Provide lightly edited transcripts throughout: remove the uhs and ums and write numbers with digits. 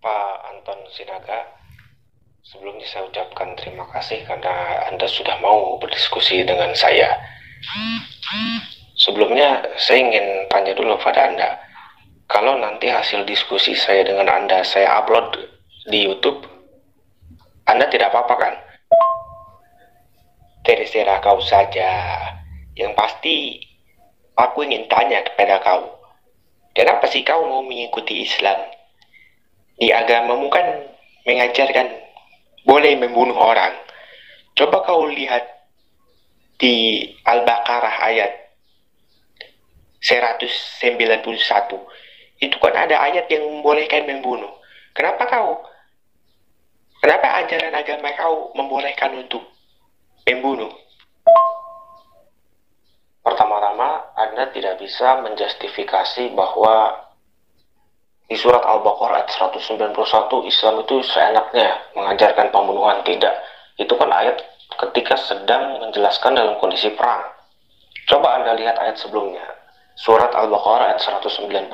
Pak Anton Sinaga, sebelumnya saya ucapkan terima kasih karena Anda sudah mau berdiskusi dengan saya. Sebelumnya saya ingin tanya dulu pada Anda, kalau nanti hasil diskusi saya dengan Anda saya upload di YouTube, Anda tidak apa-apa kan? Terserah kau saja. Yang pasti, aku ingin tanya kepada kau, kenapa sih kau mau mengikuti Islam? Di agamamu kan mengajarkan boleh membunuh orang. Coba kau lihat di Al-Baqarah ayat 191. Itu kan ada ayat yang membolehkan membunuh. Kenapa ajaran agama kau membolehkan untuk membunuh? Pertama-tama, Anda tidak bisa menjustifikasi bahwa di surat Al-Baqarah ayat 191 Islam itu seenaknya mengajarkan pembunuhan. Tidak. Itu kan ayat ketika sedang menjelaskan dalam kondisi perang. Coba Anda lihat ayat sebelumnya. Surat Al-Baqarah ayat 190.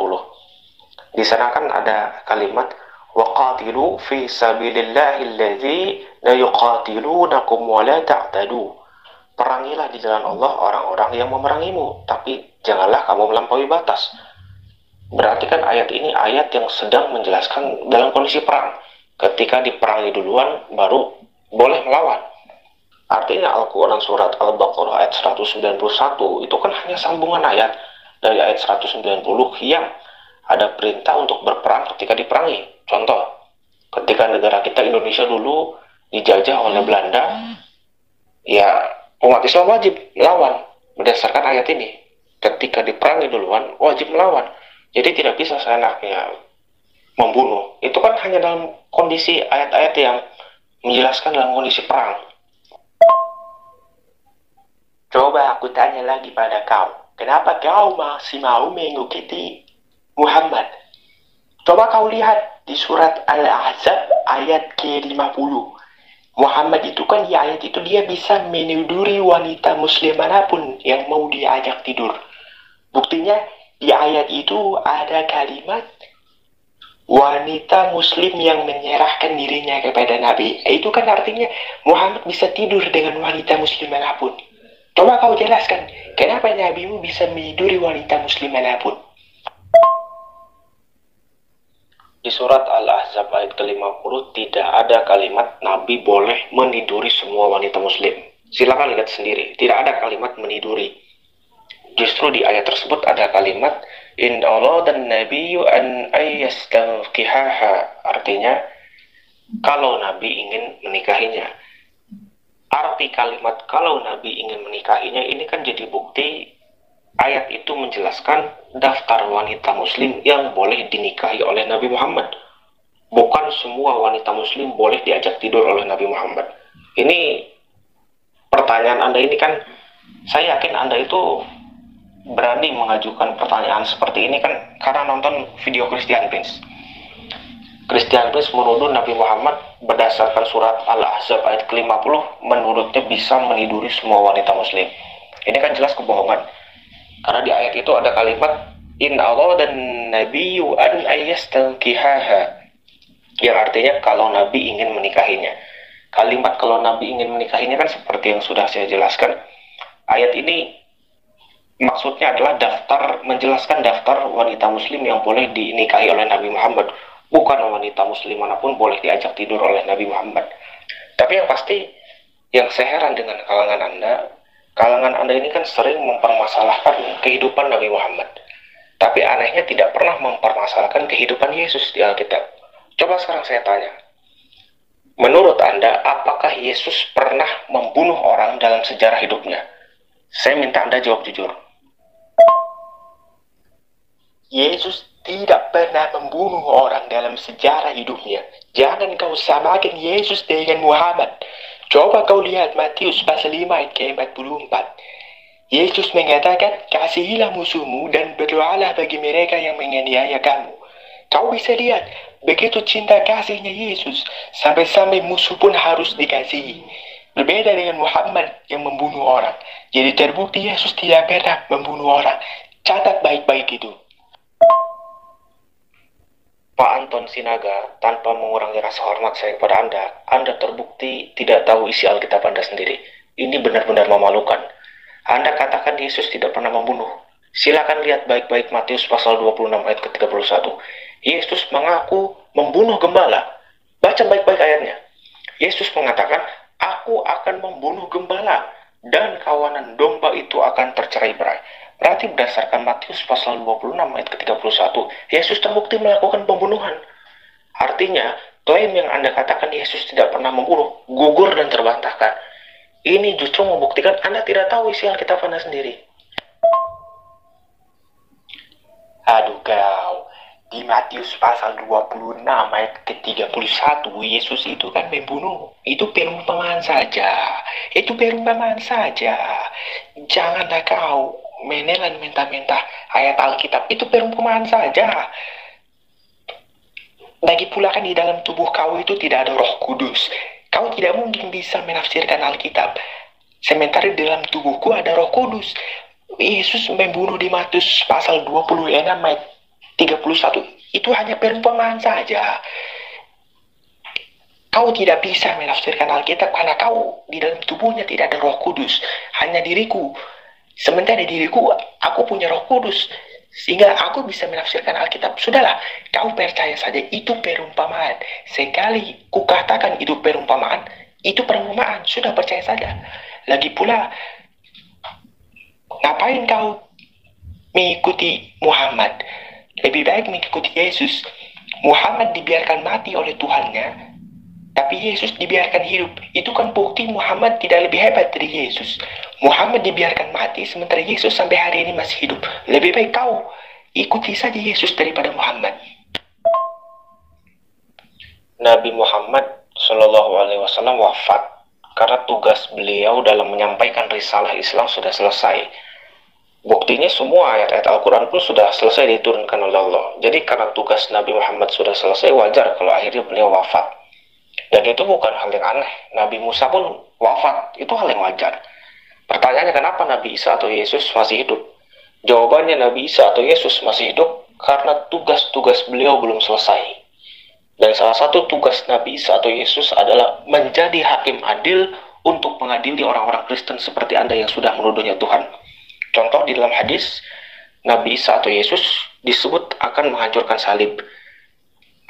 Di sana kan ada kalimat waqatilu fi sabilillahi allazi la yuqatilunakum wa la ta'tadu. Perangilah di jalan Allah orang-orang yang memerangimu, tapi janganlah kamu melampaui batas. Berarti kan ayat ini ayat yang sedang menjelaskan dalam kondisi perang. Ketika diperangi duluan, baru boleh melawan. Artinya Al-Quran surat Al-Baqarah ayat 191 itu kan hanya sambungan ayat dari ayat 190 yang ada perintah untuk berperang ketika diperangi. Contoh, ketika negara kita Indonesia dulu dijajah oleh Belanda, ya umat Islam wajib melawan berdasarkan ayat ini. Ketika diperangi duluan, wajib melawan. Jadi tidak bisa seenaknya membunuh. Itu kan hanya dalam kondisi ayat-ayat yang menjelaskan dalam kondisi perang. Coba aku tanya lagi pada kau, kenapa kau masih mau mengikuti Muhammad? Coba kau lihat di surat Al-Ahzab ayat ke-50. Muhammad itu kan di ayat itu dia bisa meniduri wanita muslim manapun yang mau diajak tidur. Buktinya di ayat itu ada kalimat wanita muslim yang menyerahkan dirinya kepada Nabi. Itu kan artinya Muhammad bisa tidur dengan wanita muslim manapun. Coba kau jelaskan, kenapa Nabimu bisa meniduri wanita muslim manapun? Di surat Al-Ahzab ayat ke-50 tidak ada kalimat Nabi boleh meniduri semua wanita muslim. Silakan lihat sendiri, tidak ada kalimat meniduri. Justru di ayat tersebut ada kalimat in Allah dan Nabiyu an ayyastankihaha. Artinya kalau Nabi ingin menikahinya. Arti kalimat kalau Nabi ingin menikahinya ini kan jadi bukti ayat itu menjelaskan daftar wanita muslim yang boleh dinikahi oleh Nabi Muhammad. Bukan semua wanita muslim boleh diajak tidur oleh Nabi Muhammad. Ini pertanyaan Anda ini kan, saya yakin Anda itu berani mengajukan pertanyaan seperti ini kan karena nonton video Christian Prince. Christian Prince menuduh Nabi Muhammad berdasarkan surat Al-Ahzab ayat ke-50 menurutnya bisa meniduri semua wanita muslim. Ini kan jelas kebohongan. Karena di ayat itu ada kalimat in Allah dan Nabiyu an ayyastankihaha, yang artinya kalau Nabi ingin menikahinya. Kalimat kalau Nabi ingin menikahinya kan seperti yang sudah saya jelaskan. Ayat ini maksudnya adalah menjelaskan daftar wanita muslim yang boleh dinikahi oleh Nabi Muhammad. Bukan wanita muslim manapun boleh diajak tidur oleh Nabi Muhammad. Tapi yang pasti, yang saya heran dengan kalangan Anda ini kan sering mempermasalahkan kehidupan Nabi Muhammad. Tapi anehnya tidak pernah mempermasalahkan kehidupan Yesus di Alkitab. Coba sekarang saya tanya, menurut Anda, apakah Yesus pernah membunuh orang dalam sejarah hidupnya? Saya minta Anda jawab jujur. Yesus tidak pernah membunuh orang dalam sejarah hidupnya. Jangan kau samakan Yesus dengan Muhammad. Coba kau lihat Matius pasal 5 ayat ke-44. Yesus mengatakan, kasihilah musuhmu dan berdoalah bagi mereka yang menganiaya kamu. Kau bisa lihat, begitu cinta kasihnya Yesus, sampai-sampai musuh pun harus dikasihi. Berbeda dengan Muhammad yang membunuh orang. Jadi terbukti Yesus tidak pernah membunuh orang. Catat baik-baik itu. Pak menonton sinaga tanpa mengurangi rasa hormat saya kepada Anda terbukti tidak tahu isi Alkitab Anda sendiri. Ini benar-benar memalukan. Anda katakan Yesus tidak pernah membunuh. Silakan lihat baik-baik Matius pasal 26 ayat ke-31. Yesus mengaku membunuh gembala. Baca baik-baik ayatnya. Yesus mengatakan, "Aku akan membunuh gembala dan kawanan domba itu akan tercerai-berai." Berarti berdasarkan Matius pasal 26 ayat ke-31, Yesus terbukti melakukan pembunuhan. Artinya, klaim yang Anda katakan Yesus tidak pernah membunuh, gugur dan terbantahkan. Ini justru membuktikan Anda tidak tahu isi Alkitab Anda sendiri. Aduh kau, di Matius pasal 26 ayat ke-31, Yesus itu kan membunuh. Itu perumpamaan saja. Janganlah kau menelan mentah-mentah ayat Alkitab. Itu perumpamaan saja. Lagi pula kan di dalam tubuh kau itu tidak ada Roh Kudus. Kau tidak mungkin bisa menafsirkan Alkitab sementara di dalam tubuhku ada Roh Kudus. Yesus membunuh di Matius pasal 26 ayat 31. Itu hanya perumpamaan saja. Kau tidak bisa menafsirkan Alkitab karena kau di dalam tubuhnya tidak ada Roh Kudus. Hanya diriku. Sementara diriku, aku punya Roh Kudus. Sehingga aku bisa menafsirkan Alkitab. Sudahlah, kau percaya saja itu perumpamaan. Sekali ku katakan itu perumpamaan, itu perumpamaan. Sudah percaya saja. Lagi pula, ngapain kau mengikuti Muhammad? Lebih baik mengikuti Yesus. Muhammad dibiarkan mati oleh Tuhannya, tapi Yesus dibiarkan hidup. Itu kan bukti Muhammad tidak lebih hebat dari Yesus. Muhammad dibiarkan mati, sementara Yesus sampai hari ini masih hidup. Lebih baik kau ikuti saja Yesus daripada Muhammad. Nabi Muhammad Shallallahu Alaihi Wasallam wafat karena tugas beliau dalam menyampaikan risalah Islam sudah selesai. Buktinya semua ayat-ayat Al-Quran pun sudah selesai diturunkan oleh Allah. Jadi karena tugas Nabi Muhammad sudah selesai, wajar kalau akhirnya beliau wafat. Dan itu bukan hal yang aneh. Nabi Musa pun wafat. Itu hal yang wajar. Pertanyaannya, kenapa Nabi Isa atau Yesus masih hidup? Jawabannya, Nabi Isa atau Yesus masih hidup karena tugas-tugas beliau belum selesai. Dan salah satu tugas Nabi Isa atau Yesus adalah menjadi hakim adil untuk mengadili orang-orang Kristen seperti Anda yang sudah menuduhnya Tuhan. Contoh di dalam hadis, Nabi Isa atau Yesus disebut akan menghancurkan salib.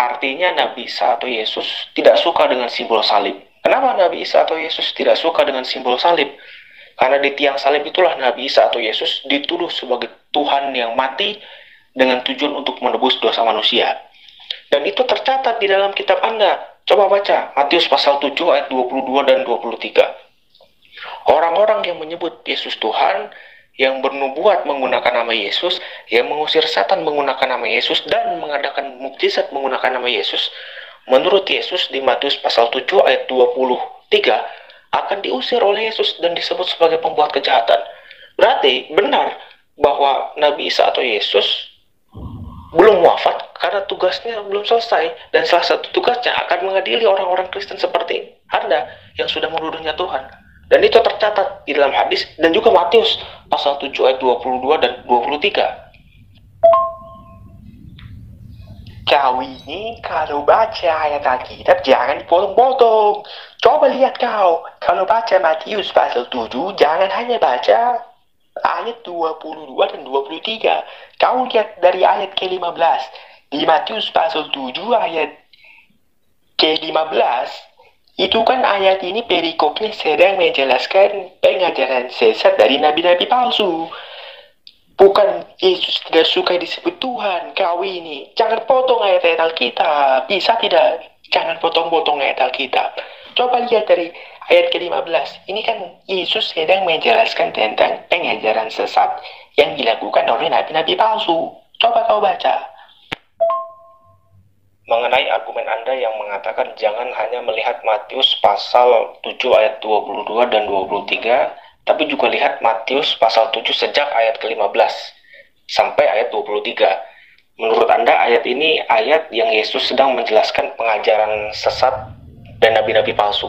Artinya Nabi Isa atau Yesus tidak suka dengan simbol salib. Kenapa Nabi Isa atau Yesus tidak suka dengan simbol salib? Karena di tiang salib itulah Nabi Isa atau Yesus dituduh sebagai Tuhan yang mati dengan tujuan untuk menebus dosa manusia. Dan itu tercatat di dalam kitab Anda. Coba baca Matius pasal 7 ayat 22 dan 23. Orang-orang yang menyebut Yesus Tuhan, yang bernubuat menggunakan nama Yesus, yang mengusir setan menggunakan nama Yesus, dan mengadakan mukjizat menggunakan nama Yesus, menurut Yesus di Matius pasal 7 ayat 23, akan diusir oleh Yesus dan disebut sebagai pembuat kejahatan. Berarti benar bahwa Nabi Isa atau Yesus belum wafat karena tugasnya belum selesai. Dan salah satu tugasnya akan mengadili orang-orang Kristen seperti Anda yang sudah menuduhnya Tuhan. Dan itu tercatat di dalam hadis dan juga Matius pasal 7 ayat 22 dan 23. Kau ini kalau baca ayat Alkitab jangan dipotong-potong. Coba lihat kau, kalau baca Matius pasal 7 jangan hanya baca ayat 22 dan 23. Kau lihat dari ayat ke-15. Di Matius pasal 7 ayat ke-15, itu kan ayat ini perikopnya sedang menjelaskan pengajaran sesat dari nabi-nabi palsu. Bukan Yesus tidak suka disebut Tuhan. Kau ini jangan potong ayat-ayat Alkitab. Bisa tidak? Jangan potong-potong ayat Alkitab. Coba lihat dari ayat ke-15. Ini kan Yesus sedang menjelaskan tentang pengajaran sesat yang dilakukan oleh nabi-nabi palsu. Coba kau baca. Mengenai argumen Anda yang mengatakan jangan hanya melihat Matius pasal 7 ayat 22 dan 23, tapi juga lihat Matius pasal 7 sejak ayat ke-15 sampai ayat 23. Menurut Anda ayat ini ayat yang Yesus sedang menjelaskan pengajaran sesat dan nabi-nabi palsu.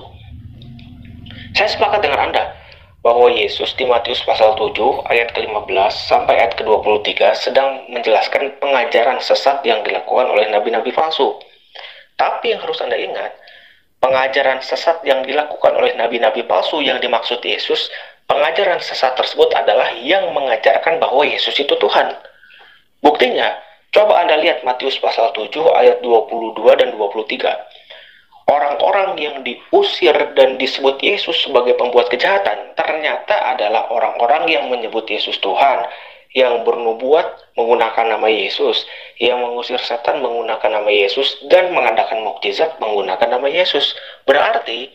Saya sepakat dengan Anda. bahwa Yesus di Matius pasal 7 ayat ke-15 sampai ayat ke-23 sedang menjelaskan pengajaran sesat yang dilakukan oleh nabi-nabi palsu. Tapi yang harus Anda ingat, pengajaran sesat yang dilakukan oleh nabi-nabi palsu yang dimaksud Yesus, pengajaran sesat tersebut adalah yang mengajarkan bahwa Yesus itu Tuhan. Buktinya, coba Anda lihat Matius pasal 7 ayat 22 dan 23. Orang-orang yang diusir dan disebut Yesus sebagai pembuat kejahatan ternyata adalah orang-orang yang menyebut Yesus Tuhan, yang bernubuat menggunakan nama Yesus, yang mengusir setan menggunakan nama Yesus, dan mengadakan mukjizat menggunakan nama Yesus. Berarti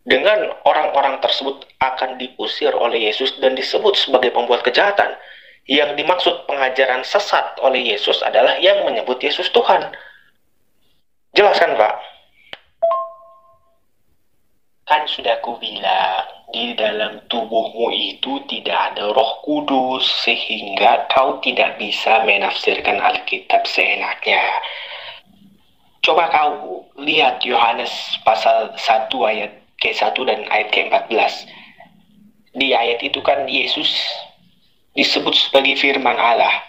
dengan orang-orang tersebut akan diusir oleh Yesus dan disebut sebagai pembuat kejahatan, yang dimaksud pengajaran sesat oleh Yesus adalah yang menyebut Yesus Tuhan. Jelaskan, Pak? Kan sudah kubilang, di dalam tubuhmu itu tidak ada Roh Kudus, sehingga kau tidak bisa menafsirkan Alkitab seenaknya. Coba kau lihat Yohanes pasal 1 ayat ke-1 dan ayat ke-14. Di ayat itu kan Yesus disebut sebagai firman Allah.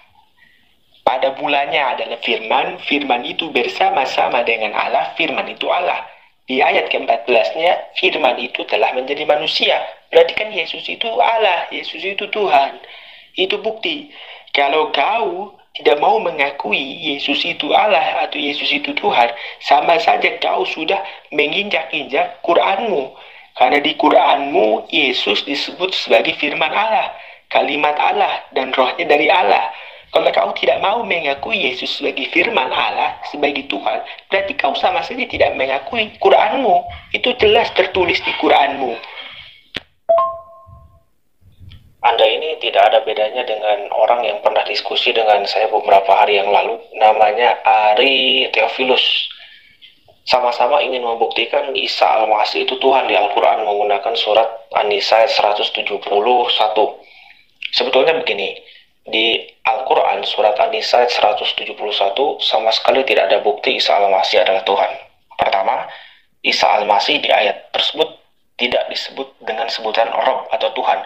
Pada mulanya adalah firman, firman itu bersama-sama dengan Allah, firman itu Allah. Di ayat ke-14-nya, firman itu telah menjadi manusia. Berarti kan Yesus itu Allah, Yesus itu Tuhan. Itu bukti. Kalau kau tidak mau mengakui Yesus itu Allah atau Yesus itu Tuhan, sama saja kau sudah menginjak-injak Quranmu. Karena di Quranmu, Yesus disebut sebagai firman Allah, kalimat Allah, dan rohnya dari Allah. Kalau kau tidak mau mengakui Yesus sebagai firman Allah, sebagai Tuhan, berarti kau sama saja tidak mengakui Quranmu. Itu jelas tertulis di Quranmu. Anda ini tidak ada bedanya dengan orang yang pernah diskusi dengan saya beberapa hari yang lalu, namanya Ari Theophilus. Sama-sama ingin membuktikan Isa Al-Masih itu Tuhan di Al-Quran menggunakan surat An-Nisa 171. Sebetulnya begini, di Al-Quran surat An-Nisa 171 sama sekali tidak ada bukti Isa Al-Masih adalah Tuhan. Pertama, Isa Al-Masih di ayat tersebut tidak disebut dengan sebutan Rob atau Tuhan,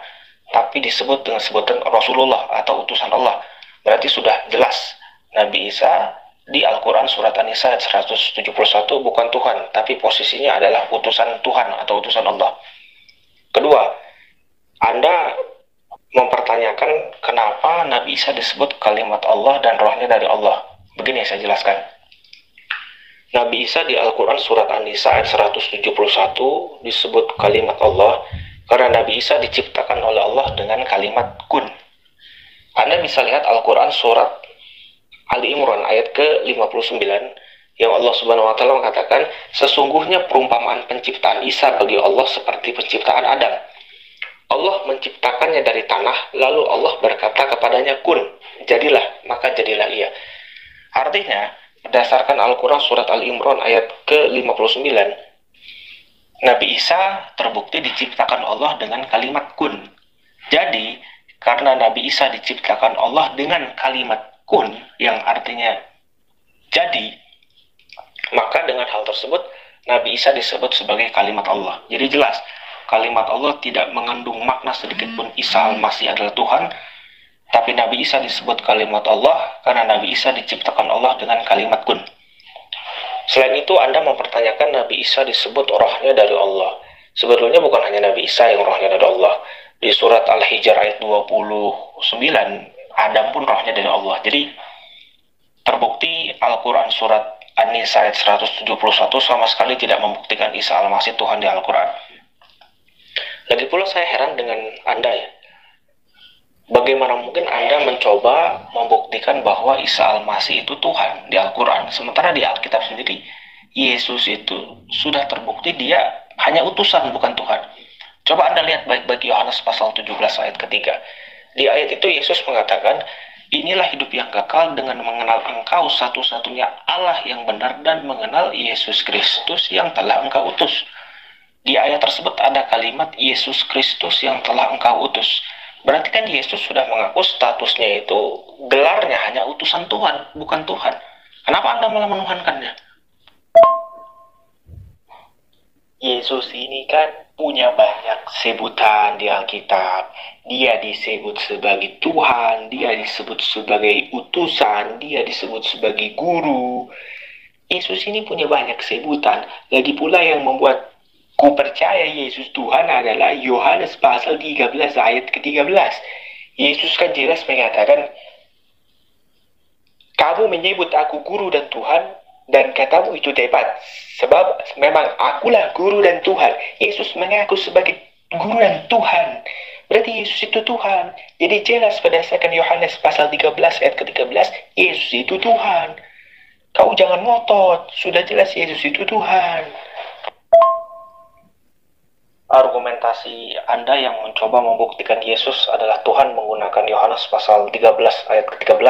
tapi disebut dengan sebutan Rasulullah atau utusan Allah. Berarti sudah jelas Nabi Isa di Al-Quran surat An-Nisa 171 bukan Tuhan, tapi posisinya adalah utusan Tuhan atau utusan Allah. Kedua, Anda mempertanyakan kenapa Nabi Isa disebut kalimat Allah dan rohnya dari Allah. Begini saya jelaskan. Nabi Isa di Al-Quran surat An-Nisa ayat 171 disebut kalimat Allah karena Nabi Isa diciptakan oleh Allah dengan kalimat kun. Anda bisa lihat Al-Quran surat Ali Imran ayat ke-59 yang Allah Subhanahu wa taala mengatakan, sesungguhnya perumpamaan penciptaan Isa bagi Allah seperti penciptaan Adam. Allah menciptakannya dari tanah, lalu Allah berkata kepadanya, kun, jadilah, maka jadilah ia. Artinya, berdasarkan Al-Quran surat Al-Imran ayat ke-59, Nabi Isa terbukti diciptakan Allah dengan kalimat kun. Jadi, karena Nabi Isa diciptakan Allah dengan kalimat kun, yang artinya jadi, maka dengan hal tersebut, Nabi Isa disebut sebagai kalimat Allah. Jadi jelas, kalimat Allah tidak mengandung makna sedikit pun Isa Al-Masih adalah Tuhan, tapi Nabi Isa disebut kalimat Allah karena Nabi Isa diciptakan Allah dengan kalimat kun. Selain itu, Anda mempertanyakan Nabi Isa disebut rohnya dari Allah. Sebetulnya bukan hanya Nabi Isa yang rohnya dari Allah. Di surat Al-Hijr ayat 29, Adam pun rohnya dari Allah. Jadi, terbukti Al-Quran surat An-Nisa ayat 171 sama sekali tidak membuktikan Isa Al-Masih Tuhan di Al-Quran. Lagi pula saya heran dengan Anda ya. Bagaimana mungkin Anda mencoba membuktikan bahwa Isa Al-Masih itu Tuhan di Al-Quran, sementara di Alkitab sendiri Yesus itu sudah terbukti dia hanya utusan bukan Tuhan. Coba Anda lihat baik-baik Yohanes pasal 17 ayat ketiga. Di ayat itu Yesus mengatakan, inilah hidup yang kekal dengan mengenal engkau satu-satunya Allah yang benar dan mengenal Yesus Kristus yang telah engkau utus. Di ayat tersebut ada kalimat Yesus Kristus yang telah engkau utus. Berarti kan Yesus sudah mengaku statusnya itu, gelarnya hanya utusan Tuhan, bukan Tuhan. Kenapa Anda malah menuhankannya? Yesus ini kan punya banyak sebutan di Alkitab. Dia disebut sebagai Tuhan, dia disebut sebagai utusan, dia disebut sebagai guru. Yesus ini punya banyak sebutan. Lagi pula yang membuat ku percaya Yesus Tuhan adalah Yohanes pasal 13 ayat ke-13. Yesus kan jelas mengatakan, kamu menyebut aku guru dan Tuhan, dan katamu itu tepat. Sebab memang akulah guru dan Tuhan. Yesus mengaku sebagai guru dan Tuhan. Berarti Yesus itu Tuhan. Jadi jelas berdasarkan Yohanes pasal 13 ayat ke-13, Yesus itu Tuhan. Kau jangan ngotot. Sudah jelas Yesus itu Tuhan. Argumentasi Anda yang mencoba membuktikan Yesus adalah Tuhan menggunakan Yohanes pasal 13 ayat ke-13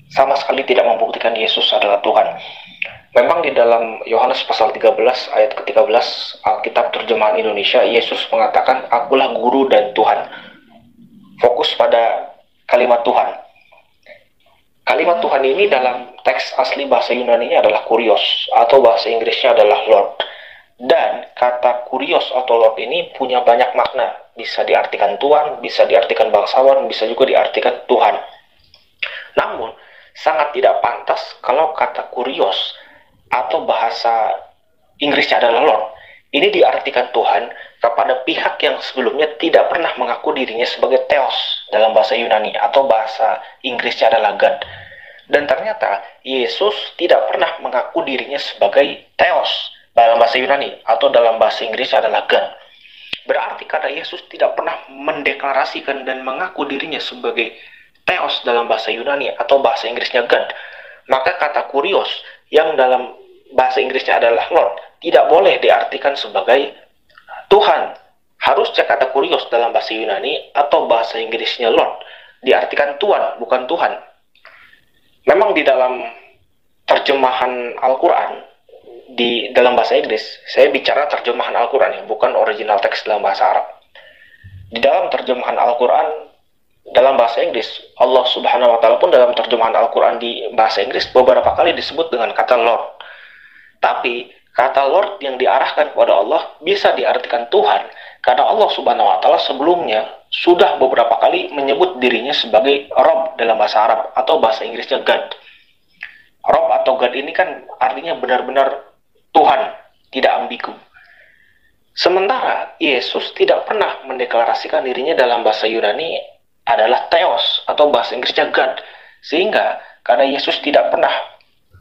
sama sekali tidak membuktikan Yesus adalah Tuhan. Memang di dalam Yohanes pasal 13 ayat ke-13 Alkitab terjemahan Indonesia, Yesus mengatakan, akulah guru dan Tuhan. Fokus pada kalimat Tuhan. Kalimat Tuhan ini dalam teks asli bahasa Yunani-nya adalah kurios, atau bahasa Inggrisnya adalah Lord. Dan kata kurios atau Lord ini punya banyak makna. Bisa diartikan Tuhan, bisa diartikan bangsawan, bisa juga diartikan Tuhan. Namun, sangat tidak pantas kalau kata kurios atau bahasa Inggrisnya adalah Lord ini diartikan Tuhan kepada pihak yang sebelumnya tidak pernah mengaku dirinya sebagai Theos dalam bahasa Yunani, atau bahasa Inggrisnya adalah God. Dan ternyata Yesus tidak pernah mengaku dirinya sebagai Theos dalam bahasa Yunani, atau dalam bahasa Inggris adalah God. Berarti karena Yesus tidak pernah mendeklarasikan dan mengaku dirinya sebagai Theos dalam bahasa Yunani atau bahasa Inggrisnya God, maka kata kurios yang dalam bahasa Inggrisnya adalah Lord tidak boleh diartikan sebagai Tuhan. Harusnya kata kurios dalam bahasa Yunani atau bahasa Inggrisnya Lord diartikan Tuhan, bukan Tuhan. Memang di dalam terjemahan Al-Quran di dalam bahasa Inggris, saya bicara terjemahan Al-Quran ya, bukan original teks dalam bahasa Arab. Di dalam terjemahan Al-Quran dalam bahasa Inggris, Allah Subhanahu wa Ta'ala pun dalam terjemahan Al-Quran di bahasa Inggris beberapa kali disebut dengan kata Lord. Tapi kata Lord yang diarahkan kepada Allah bisa diartikan Tuhan, karena Allah Subhanahu wa Ta'ala sebelumnya sudah beberapa kali menyebut dirinya sebagai Rob dalam bahasa Arab atau bahasa Inggrisnya God. Rob atau God ini kan artinya benar-benar Tuhan, tidak ambigu. Sementara Yesus tidak pernah mendeklarasikan dirinya dalam bahasa Yunani adalah Theos atau bahasa Inggrisnya God. Sehingga karena Yesus tidak pernah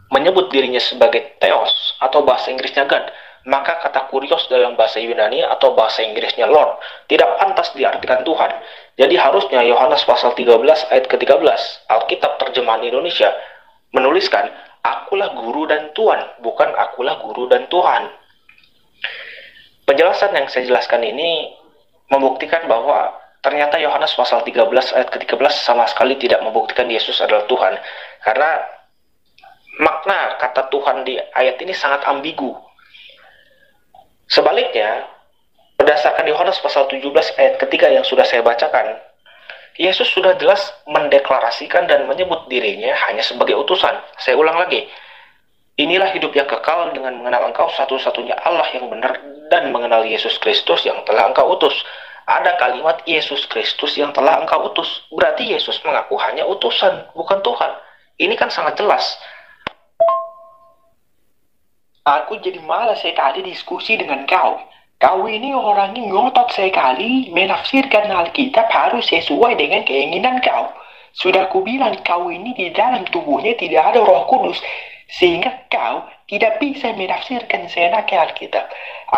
menyebut dirinya sebagai Theos atau bahasa Inggrisnya God, maka kata kurios dalam bahasa Yunani atau bahasa Inggrisnya Lord tidak pantas diartikan Tuhan. Jadi harusnya Yohanes pasal 13 ayat ke-13 Alkitab terjemahan Indonesia menuliskan, akulah guru dan Tuhan, bukan akulah guru dan Tuhan. Penjelasan yang saya jelaskan ini membuktikan bahwa ternyata Yohanes pasal 13 ayat ke-13 sama sekali tidak membuktikan Yesus adalah Tuhan. Karena makna kata Tuhan di ayat ini sangat ambigu. Sebaliknya, berdasarkan Yohanes pasal 17 ayat ketiga yang sudah saya bacakan, Yesus sudah jelas mendeklarasikan dan menyebut dirinya hanya sebagai utusan. Saya ulang lagi. Inilah hidup yang kekal dengan mengenal engkau satu-satunya Allah yang benar dan mengenal Yesus Kristus yang telah engkau utus. Ada kalimat Yesus Kristus yang telah engkau utus. Berarti Yesus mengaku hanya utusan, bukan Tuhan. Ini kan sangat jelas. Aku jadi malas sekali diskusi dengan kau. Kau ini orangnya ngotot sekali menafsirkan Alkitab harus sesuai dengan keinginan kau. Sudah kubilang kau ini di dalam tubuhnya tidak ada Roh Kudus, sehingga kau tidak bisa menafsirkan seenaknya Alkitab.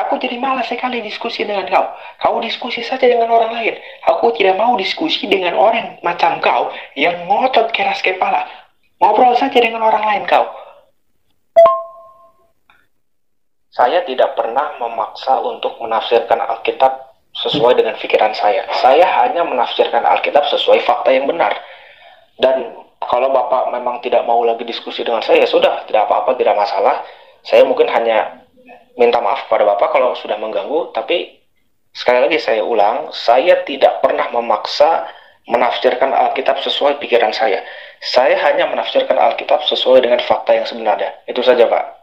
Aku jadi malas sekali diskusi dengan kau. Kau diskusi saja dengan orang lain. Aku tidak mau diskusi dengan orang macam kau yang ngotot keras kepala. Ngobrol saja dengan orang lain kau. Saya tidak pernah memaksa untuk menafsirkan Alkitab sesuai dengan pikiran saya. Saya hanya menafsirkan Alkitab sesuai fakta yang benar. Dan kalau Bapak memang tidak mau lagi diskusi dengan saya, sudah, tidak apa-apa, tidak masalah. Saya mungkin hanya minta maaf pada Bapak kalau sudah mengganggu, tapi sekali lagi saya ulang, saya tidak pernah memaksa menafsirkan Alkitab sesuai pikiran saya. Saya hanya menafsirkan Alkitab sesuai dengan fakta yang sebenarnya. Itu saja, Pak.